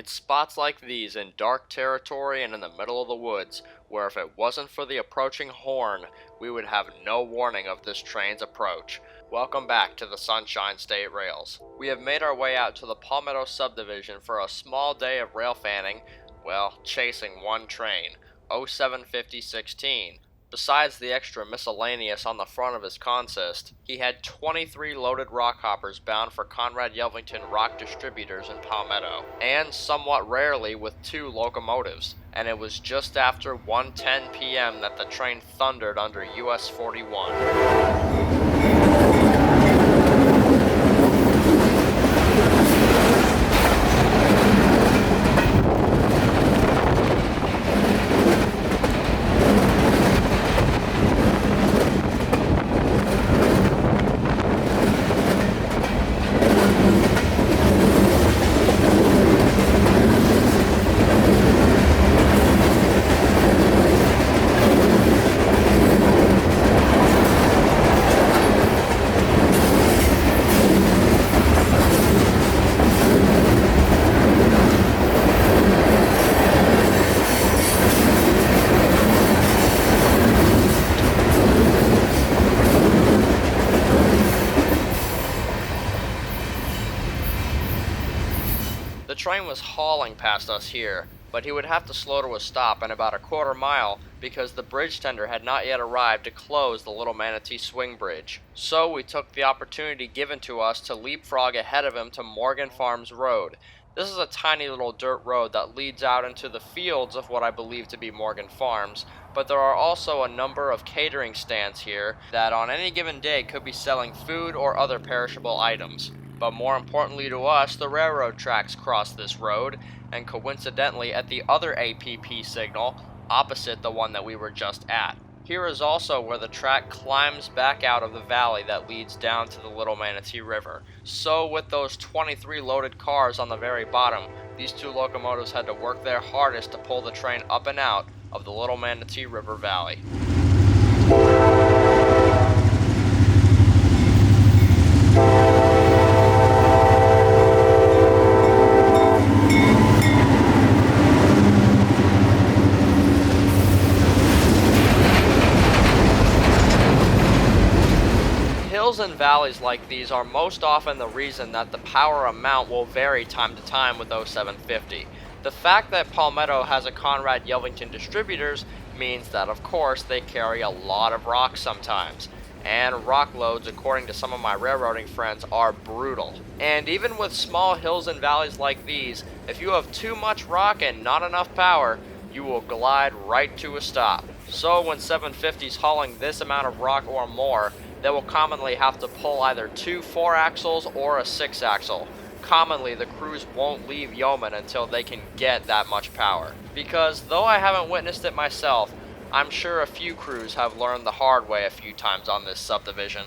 It's spots like these in dark territory and in the middle of the woods, where if it wasn't for the approaching horn, we would have no warning of this train's approach. Welcome back to the Sunshine State Rails. We have made our way out to the Palmetto Subdivision for a small day of rail fanning, well, chasing one train, 075016. Besides the extra miscellaneous on the front of his consist, he had 23 loaded rock hoppers bound for Conrad Yelvington Rock Distributors in Palmetto, and somewhat rarely with 2 locomotives, and it was just after 1:10 p.m. that the train thundered under US 41. The train was hauling past us here, but he would have to slow to a stop in about a quarter mile because the bridge tender had not yet arrived to close the Little Manatee Swing Bridge. So we took the opportunity given to us to leapfrog ahead of him to Morgan Farms Road. This is a tiny little dirt road that leads out into the fields of what I believe to be Morgan Farms, but there are also a number of catering stands here that on any given day could be selling food or other perishable items. But more importantly to us, the railroad tracks cross this road, and coincidentally at the other APP signal, opposite the one that we were just at. Here is also where the track climbs back out of the valley that leads down to the Little Manatee River. So with those 23 loaded cars on the very bottom, these 2 locomotives had to work their hardest to pull the train up and out of the Little Manatee River Valley. Hills and valleys like these are most often the reason that the power amount will vary time to time with 0750. The fact that Palmetto has a Conrad Yelvington Distributors means that of course they carry a lot of rock sometimes, and rock loads, according to some of my railroading friends, are brutal. And even with small hills and valleys like these, if you have too much rock and not enough power, you will glide right to a stop. So when 750's hauling this amount of rock or more, they will commonly have to pull either 2 4-axles or a 6-axle. Commonly, the crews won't leave Yeoman until they can get that much power. Because though I haven't witnessed it myself, I'm sure a few crews have learned the hard way a few times on this subdivision.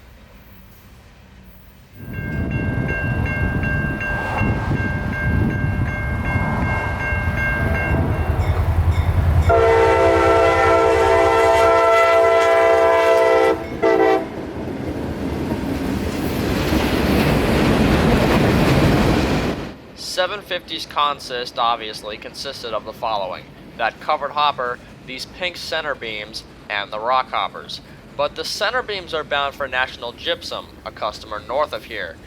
.750's consist obviously consisted of the following: that covered hopper, these pink center beams, and the rock hoppers. But the center beams are bound for National Gypsum, a customer north of here,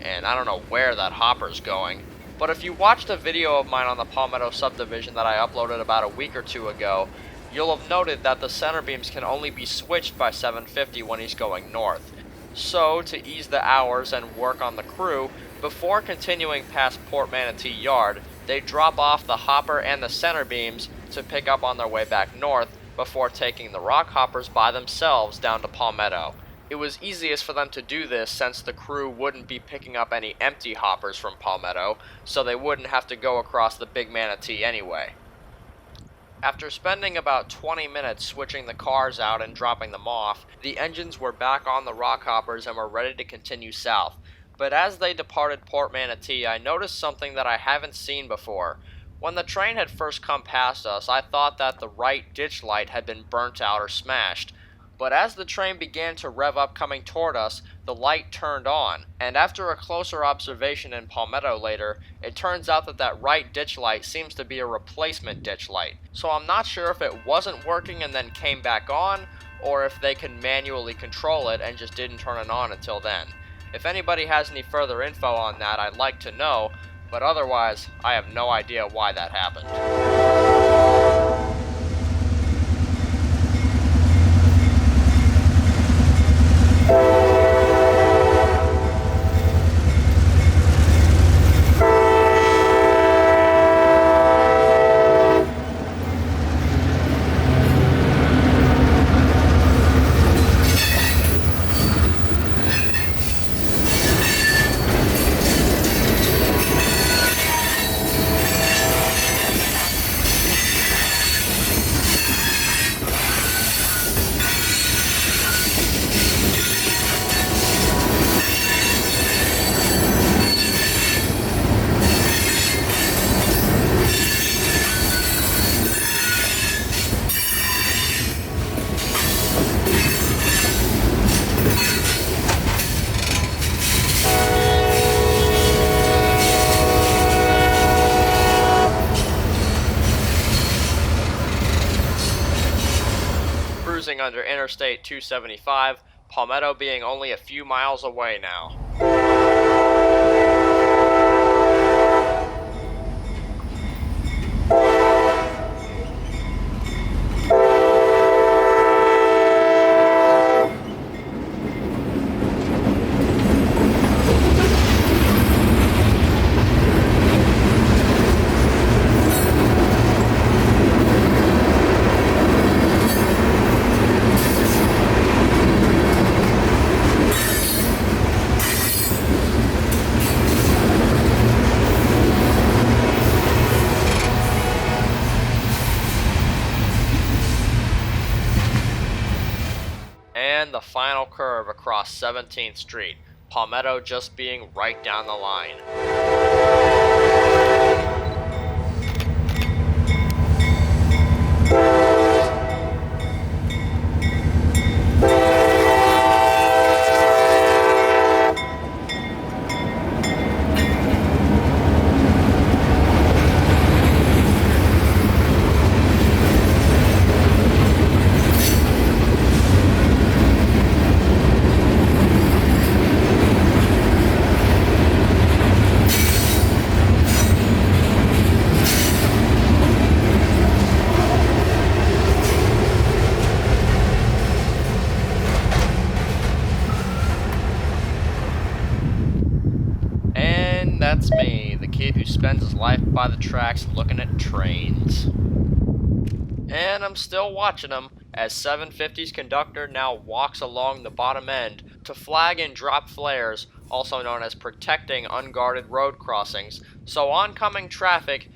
and I don't know where that hopper's going. But if you watched a video of mine on the Palmetto Subdivision that I uploaded about a week or 2 ago, you'll have noted that the center beams can only be switched by 750 when he's going north. So, to ease the hours and work on the crew, before continuing past Port Manatee Yard, they drop off the hopper and the center beams to pick up on their way back north before taking the rock hoppers by themselves down to Palmetto. It was easiest for them to do this since the crew wouldn't be picking up any empty hoppers from Palmetto, so they wouldn't have to go across the Big Manatee anyway. After spending about 20 minutes switching the cars out and dropping them off, the engines were back on the rock hoppers and were ready to continue south. But as they departed Port Manatee, I noticed something that I haven't seen before. When the train had first come past us, I thought that the right ditch light had been burnt out or smashed. But as the train began to rev up coming toward us, the light turned on, and after a closer observation in Palmetto later, it turns out that that right ditch light seems to be a replacement ditch light. So I'm not sure if it wasn't working and then came back on, or if they could manually control it and just didn't turn it on until then. If anybody has any further info on that, I'd like to know, but otherwise, I have no idea why that happened. Cruising under Interstate 275, Palmetto being only a few miles away now. And the final curve across 17th Street, Palmetto just being right down the line. That's me, the kid who spends his life by the tracks looking at trains. And I'm still watching them as 750's conductor now walks along the bottom end to flag and drop flares, also known as protecting unguarded road crossings, so oncoming traffic,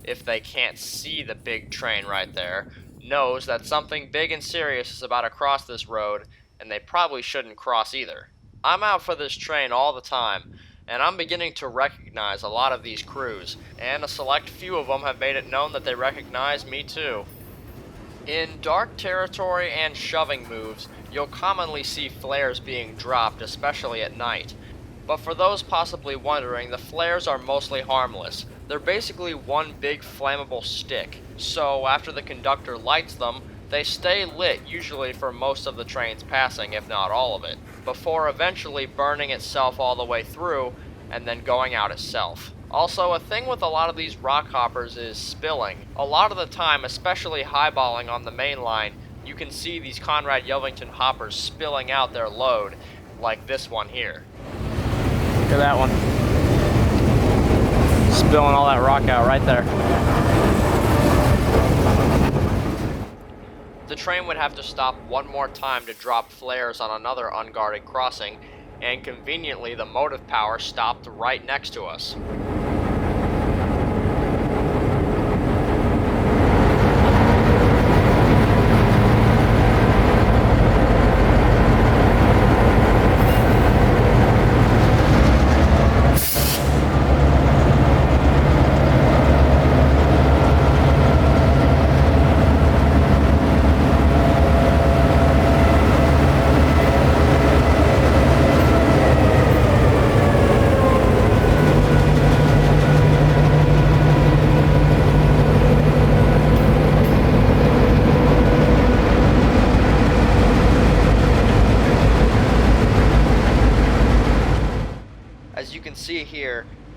if they can't see the big train right there, knows that something big and serious is about to cross this road, and they probably shouldn't cross either. I'm out for this train all the time, and I'm beginning to recognize a lot of these crews, and a select few of them have made it known that they recognize me too. In dark territory and shoving moves, you'll commonly see flares being dropped, especially at night. But for those possibly wondering, the flares are mostly harmless. They're basically one big flammable stick, so after the conductor lights them, they stay lit usually for most of the trains passing, if not all of it, before eventually burning itself all the way through and then going out itself. Also, a thing with a lot of these rock hoppers is spilling. A lot of the time, especially highballing on the main line, you can see these Conrad Yelvington hoppers spilling out their load, like this one here. Look at that one. Spilling all that rock out right there. The train would have to stop one more time to drop flares on another unguarded crossing, and conveniently the motive power stopped right next to us.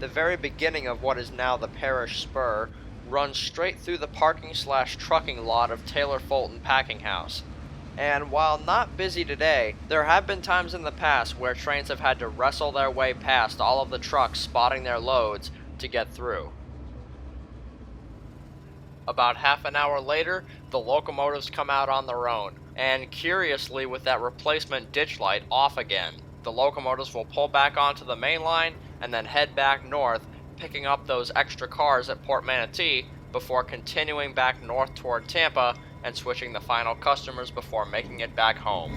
the very beginning of what is now the Parish Spur, runs straight through the parking/trucking lot of Taylor Fulton Packing House. And while not busy today, there have been times in the past where trains have had to wrestle their way past all of the trucks spotting their loads to get through. About half an hour later, the locomotives come out on their own, and curiously with that replacement ditch light off again, the locomotives will pull back onto the main line and then head back north, picking up those extra cars at Port Manatee before continuing back north toward Tampa and switching the final customers before making it back home.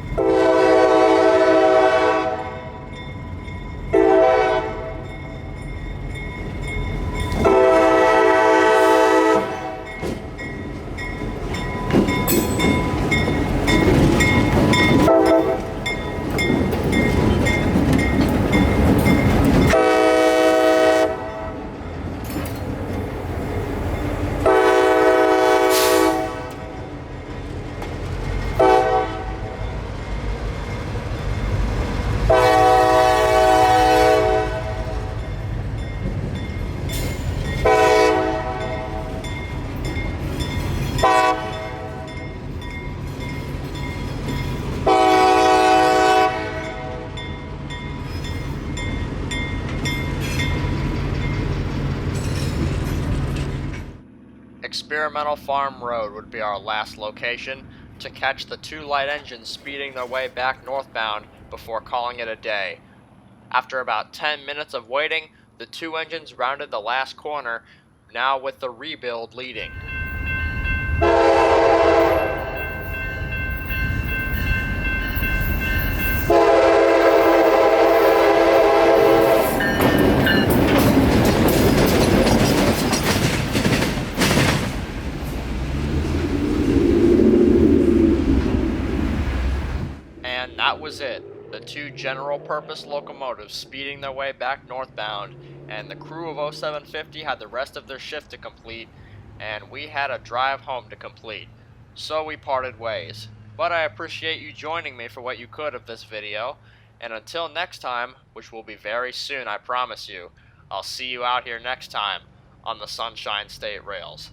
Experimental Farm Road would be our last location to catch the two light engines speeding their way back northbound before calling it a day. After about 10 minutes of waiting, the two engines rounded the last corner, now with the rebuild leading. And that was it. The two general-purpose locomotives speeding their way back northbound, and the crew of 0750 had the rest of their shift to complete, and we had a drive home to complete. So we parted ways. But I appreciate you joining me for what you could of this video, and until next time, which will be very soon, I promise you, I'll see you out here next time on the Sunshine State Rails.